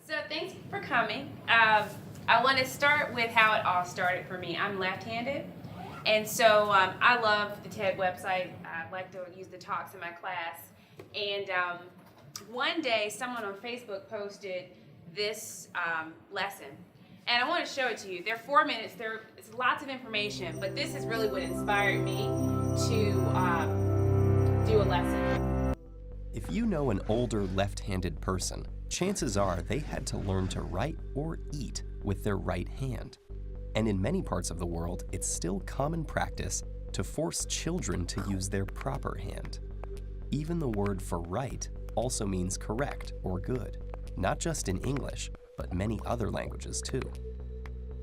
So thanks for coming. I want to start with how it all started for me. I'm left-handed, and so I love the TED website. I like to use the talks in my class. And one day, someone on Facebook posted this lesson, and I want to show it to you. They're 4 minutes. It's lots of information, but this is really what inspired me to do a lesson. If you know an older left-handed person, chances are they had to learn to write or eat with their right hand. And in many parts of the world, it's still common practice to force children to use their proper hand. Even the word for right also means correct or good, not just in English, but many other languages too.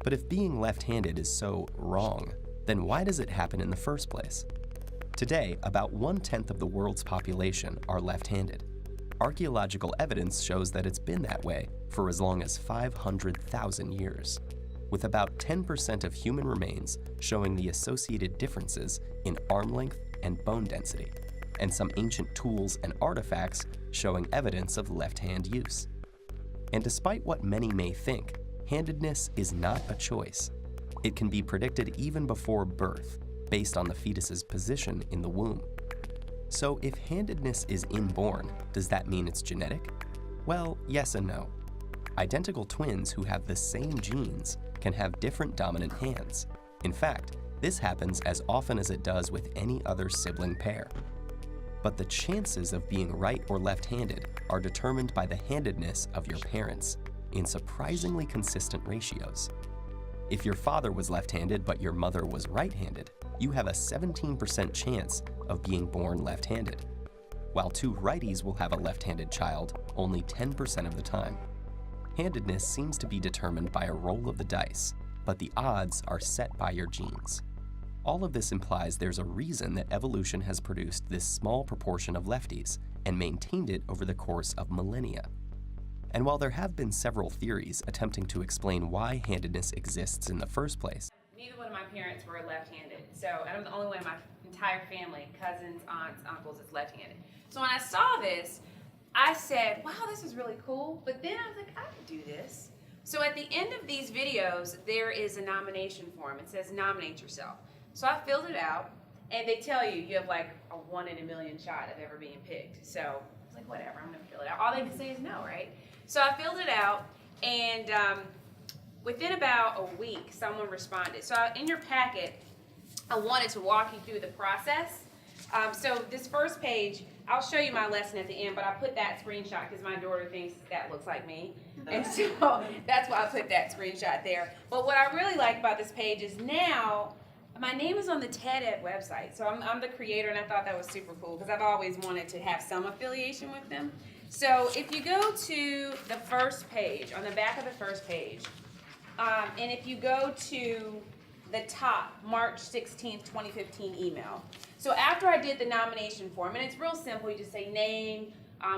But if being left-handed is so wrong, then why does it happen in the first place? Today, about 1/10 of the world's population are left-handed. Archaeological evidence shows that it's been that way for as long as 500,000 years, with about 10% of human remains showing the associated differences in arm length and bone density, and some ancient tools and artifacts showing evidence of left-hand use. And despite what many may think, handedness is not a choice. It can be predicted even before birth, based on the fetus's position in the womb. So if handedness is inborn, does that mean it's genetic? Well, yes and no. Identical twins who have the same genes can have different dominant hands. In fact, this happens as often as it does with any other sibling pair. But the chances of being right or left-handed are determined by the handedness of your parents in surprisingly consistent ratios. If your father was left-handed but your mother was right-handed, you have a 17% chance of being born left-handed, while two righties will have a left-handed child only 10% of the time. Handedness seems to be determined by a roll of the dice, but the odds are set by your genes. All of this implies there's a reason that evolution has produced this small proportion of lefties and maintained it over the course of millennia. And while there have been several theories attempting to explain why handedness exists in the first place, Neither one of my parents were left-handed, and I'm the only one in my entire family, cousins, aunts, uncles, is left-handed. So when I saw this, I said, wow, this is really cool, but then I was like, I could do this. So at the end of these videos, there is a nomination form. It says nominate yourself. So I filled it out, and they tell you have like a 1 in a million shot of ever being picked. So I was like, whatever, I'm gonna fill it out. All they can say is no, right? So I filled it out, and within about a week, someone responded. So in your packet, I wanted to walk you through the process. So this first page, I'll show you my lesson at the end, but I put that screenshot because my daughter thinks that looks like me. And so that's why I put that screenshot there. But what I really like about this page is now, my name is on the TED Ed website. So I'm the creator, and I thought that was super cool because I've always wanted to have some affiliation with them. So if you go to the first page, on the back of the first page, and if you go to the top, March 16th, 2015 email. So after I did the nomination form, and it's real simple, you just say name,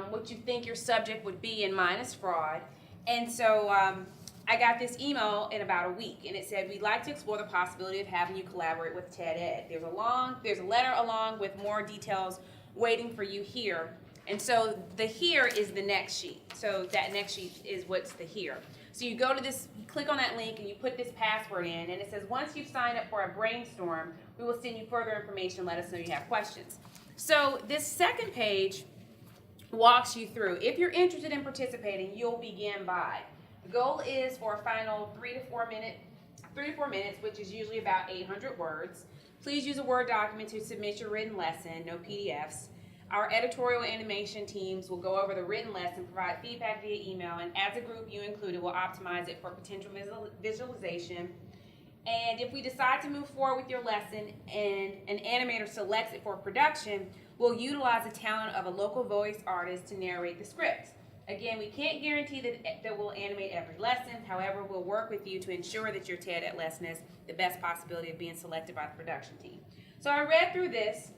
what you think your subject would be, and mine is fraud. And so I got this email in about a week, and it said, we'd like to explore the possibility of having you collaborate with TED Ed. There's a letter along with more details waiting for you here. And so the here is the next sheet. So that next sheet is what's the here. So you go to this, you click on that link, and you put this password in, and it says, once you've signed up for a brainstorm, we will send you further information, let us know you have questions. So this second page walks you through. If you're interested in participating, you'll begin by. The goal is for a final 3 to 4 minutes, which is usually about 800 words. Please use a Word document to submit your written lesson, no PDFs. Our editorial animation teams will go over the written lesson, provide feedback via email, and as a group you included, will optimize it for potential visualization. And if we decide to move forward with your lesson and an animator selects it for production, we'll utilize the talent of a local voice artist to narrate the script. Again, we can't guarantee that we'll animate every lesson. However, we'll work with you to ensure that your TED Ed lesson has the best possibility of being selected by the production team. So I read through this.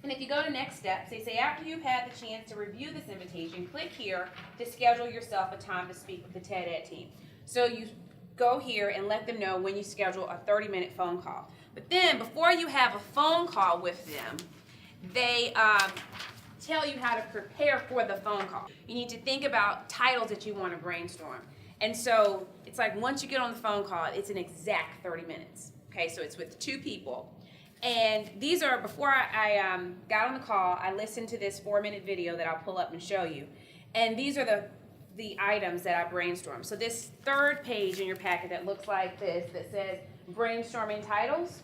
And if you go to next steps, they say after you've had the chance to review this invitation, click here to schedule yourself a time to speak with the TED Ed team. So you go here and let them know when you schedule a 30-minute phone call. But then before you have a phone call with them, they tell you how to prepare for the phone call. You need to think about titles that you want to brainstorm. And so it's like once you get on the phone call, it's an exact 30 minutes. Okay, so it's with 2 people. And these are, before I got on the call, I listened to this 4-minute video that I'll pull up and show you. And these are the items that I brainstormed. So this 3rd page in your packet that looks like this, that says brainstorming titles,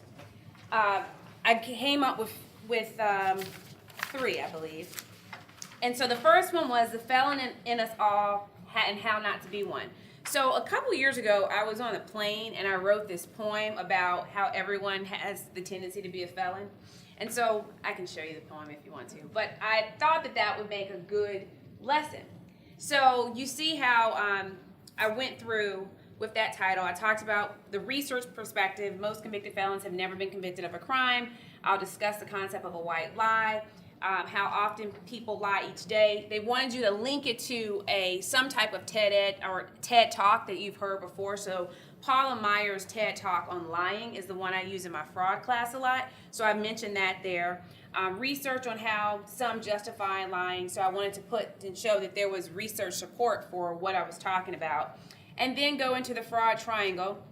I came up with 3, I believe. And so the first one was the felon in us all and how not to be one. So a couple years ago, I was on a plane and I wrote this poem about how everyone has the tendency to be a felon. And so I can show you the poem if you want to. But I thought that that would make a good lesson. So you see how I went through with that title. I talked about the research perspective. Most convicted felons have never been convicted of a crime. I'll discuss the concept of a white lie. How often people lie each day. They wanted you to link it to some type of TED Ed or TED Talk that you've heard before. So Paula Meyer's TED Talk on lying is the one I use in my fraud class a lot. So I mentioned that there. Research on how some justify lying. So I wanted to put and show that there was research support for what I was talking about. And then go into the fraud triangle,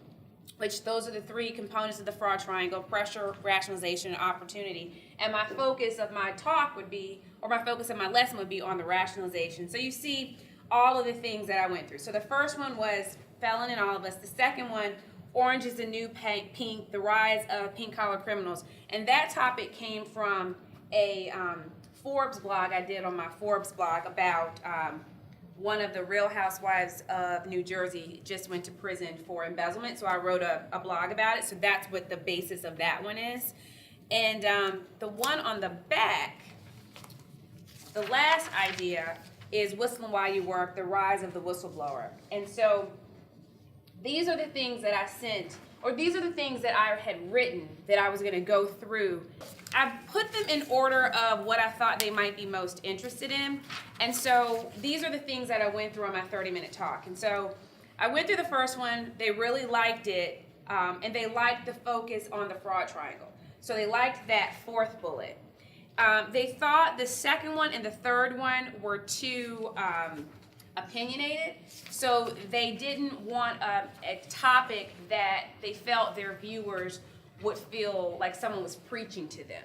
which those are the 3 components of the fraud triangle: pressure, rationalization, and opportunity. And my focus of my talk would be, or my focus of my lesson would be on the rationalization. So you see all of the things that I went through. So the first one was felon in all of us. The second one, orange is the new pink, the rise of pink-collar criminals. And that topic came from a Forbes blog I did on my Forbes blog about one of the Real Housewives of New Jersey just went to prison for embezzlement. So I wrote a blog about it. So that's what the basis of that one is. And the one on the back, the last idea is whistling while you work, the rise of the whistleblower. And so these are the things that I sent, or these are the things that I had written that I was going to go through. I put them in order of what I thought they might be most interested in. And so these are the things that I went through on my 30-minute talk. And so I went through the first one. They really liked it, and they liked the focus on the fraud triangle. So they liked that 4th bullet. They thought the second one and the third one were too opinionated. So they didn't want a topic that they felt their viewers would feel like someone was preaching to them.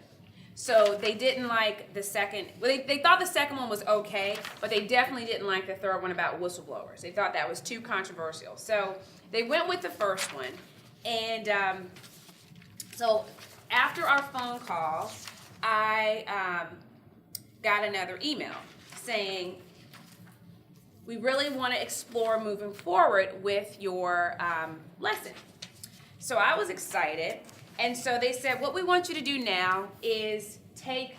So they didn't like the second, well, they thought the second one was okay, but they definitely didn't like the third one about whistleblowers. They thought that was too controversial. So they went with the first one. And so after our phone call, I got another email saying, we really want to explore moving forward with your lesson. So I was excited. And so they said, what we want you to do now is take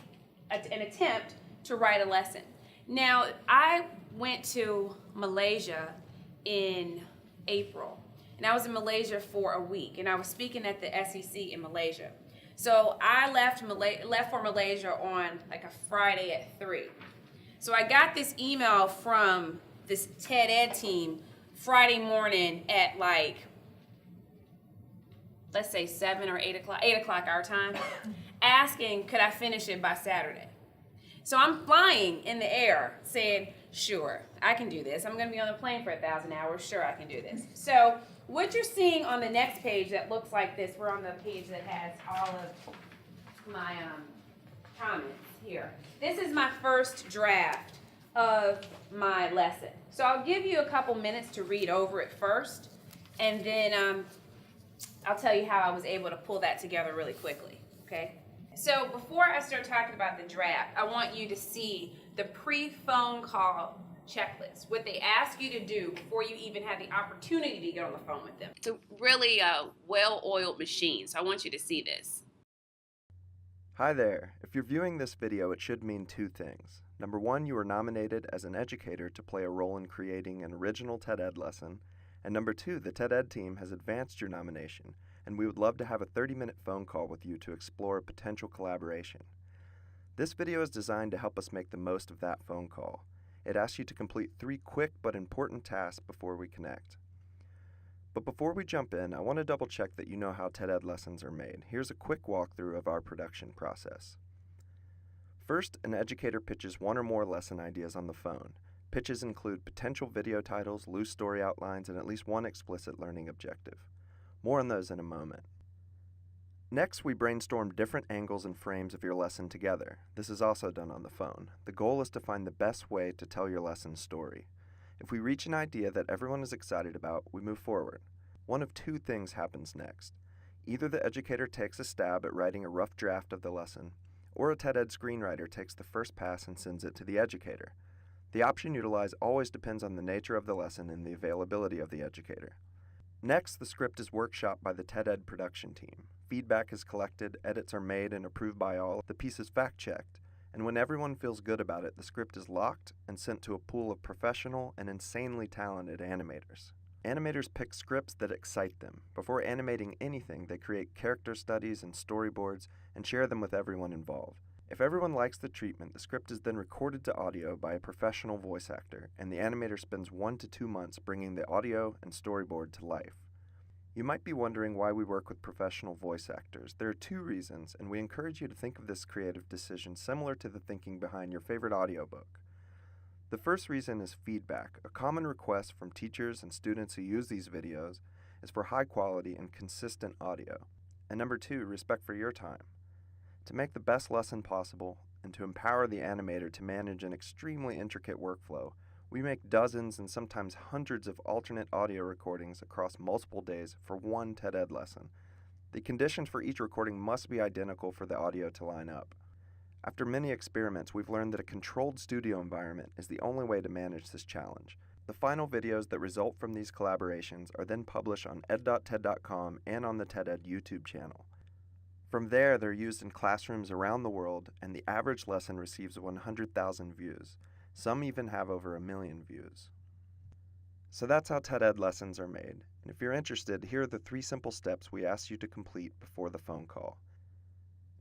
an attempt to write a lesson. Now, I went to Malaysia in April. And I was in Malaysia for a week. And I was speaking at the SEC in Malaysia. So I left for Malaysia on like a Friday at 3. So I got this email from this TED Ed team Friday morning at like, let's say 7 or 8 o'clock our time, asking could I finish it by Saturday. So I'm flying in the air saying, sure, I can do this. I'm going to be on the plane for 1,000 hours. Sure, I can do this. So what you're seeing on the next page that looks like this, we're on the page that has all of my comments here. This is my first draft of my lesson. So I'll give you a couple minutes to read over it first, and then I'll tell you how I was able to pull that together really quickly, okay? So before I start talking about the draft, I want you to see the pre-phone call checklist, what they ask you to do before you even have the opportunity to get on the phone with them. It's a really well-oiled machine, so I want you to see this. Hi there. If you're viewing this video, it should mean 2 things. Number 1, you are nominated as an educator to play a role in creating an original TED Ed lesson. And number 2, the TED Ed team has advanced your nomination, and we would love to have a 30-minute phone call with you to explore a potential collaboration. This video is designed to help us make the most of that phone call. It asks you to complete 3 quick but important tasks before we connect. But before we jump in, I want to double check that you know how TED Ed lessons are made. Here's a quick walkthrough of our production process. First, an educator pitches one or more lesson ideas on the phone. Pitches include potential video titles, loose story outlines, and at least one explicit learning objective. More on those in a moment. Next, we brainstorm different angles and frames of your lesson together. This is also done on the phone. The goal is to find the best way to tell your lesson's story. If we reach an idea that everyone is excited about, we move forward. One of two things happens next. Either the educator takes a stab at writing a rough draft of the lesson, or a TED-Ed screenwriter takes the first pass and sends it to the educator. The option utilized always depends on the nature of the lesson and the availability of the educator. Next, the script is workshopped by the TED-Ed production team. Feedback is collected, edits are made and approved by all, the piece is fact-checked, and when everyone feels good about it, the script is locked and sent to a pool of professional and insanely talented animators. Animators pick scripts that excite them. Before animating anything, they create character studies and storyboards and share them with everyone involved. If everyone likes the treatment, the script is then recorded to audio by a professional voice actor, and the animator spends 1 to 2 months bringing the audio and storyboard to life. You might be wondering why we work with professional voice actors. There are 2 reasons, and we encourage you to think of this creative decision similar to the thinking behind your favorite audiobook. The first reason is feedback. A common request from teachers and students who use these videos is for high quality and consistent audio. And number 2, respect for your time. To make the best lesson possible and to empower the animator to manage an extremely intricate workflow, we make dozens and sometimes hundreds of alternate audio recordings across multiple days for one TED-Ed lesson. The conditions for each recording must be identical for the audio to line up. After many experiments, we've learned that a controlled studio environment is the only way to manage this challenge. The final videos that result from these collaborations are then published on ed.ted.com and on the TED-Ed YouTube channel. From there, they're used in classrooms around the world, and the average lesson receives 100,000 views. Some even have over 1 million views. So that's how TED-Ed lessons are made, and if you're interested, here are the 3 simple steps we ask you to complete before the phone call.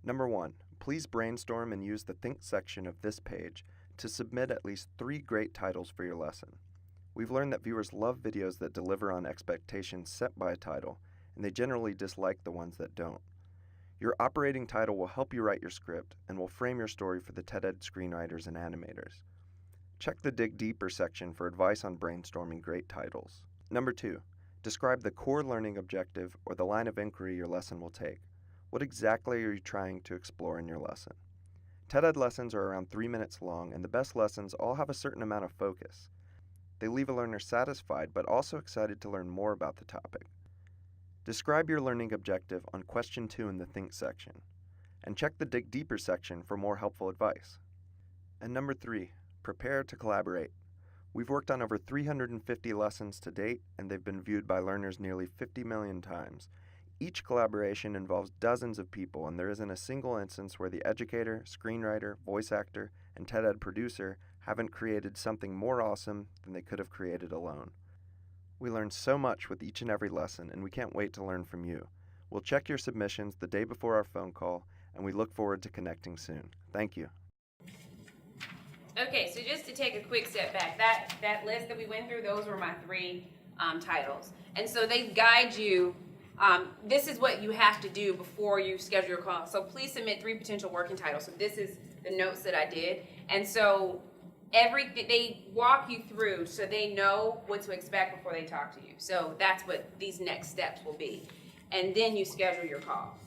Number 1, please brainstorm and use the Think section of this page to submit at least 3 great titles for your lesson. We've learned that viewers love videos that deliver on expectations set by a title, and they generally dislike the ones that don't. Your operating title will help you write your script and will frame your story for the TED-Ed screenwriters and animators. Check the Dig Deeper section for advice on brainstorming great titles. Number 2, describe the core learning objective or the line of inquiry your lesson will take. What exactly are you trying to explore in your lesson? TED-Ed lessons are around 3 minutes long, and the best lessons all have a certain amount of focus. They leave a learner satisfied but also excited to learn more about the topic. Describe your learning objective on question 2 in the Think section, and check the Dig Deeper section for more helpful advice. And number 3, prepare to collaborate. We've worked on over 350 lessons to date, and they've been viewed by learners nearly 50 million times. Each collaboration involves dozens of people, and there isn't a single instance where the educator, screenwriter, voice actor, and TED-Ed producer haven't created something more awesome than they could have created alone. We learn so much with each and every lesson, and we can't wait to learn from you. We'll check your submissions the day before our phone call, and we look forward to connecting soon. Thank you. Okay, so just to take a quick step back, that list that we went through, those were my 3 titles. And so they guide you. This is what you have to do before you schedule your call. So please submit 3 potential working titles. So this is the notes that I did. And so they walk you through so they know what to expect before they talk to you. So that's what these next steps will be. And then you schedule your call.